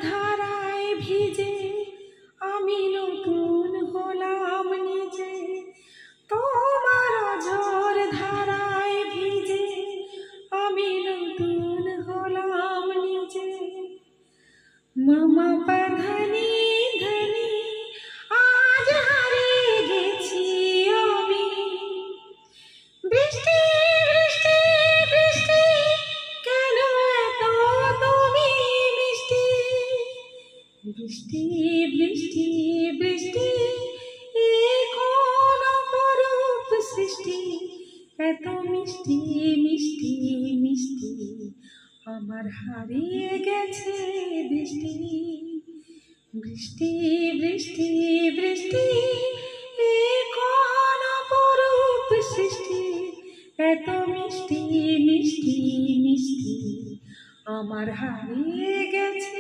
ধারায় ভিজে আমি নতুন হলাম নিজে, তোমার ঝড় ধারায় ভিজে আমি নতুন হলাম নিজে। মামা পাধানি ধনি আজ হারিয়ে গেছি আমি। বৃষ্টি বৃষ্টি বৃষ্টি কেন এত তুমি মিষ্টি? বৃষ্টি বৃষ্টি বৃষ্টি এ কোন অপরূপ সৃষ্টি, এত মিষ্টি মিষ্টি মিষ্টি আমার হারিয়ে গেছে দৃষ্টি। বৃষ্টি বৃষ্টি বৃষ্টি এ কোন অপরূপ সৃষ্টি, এত মিষ্টি মিষ্টি মিষ্টি আমার হারিয়ে গেছে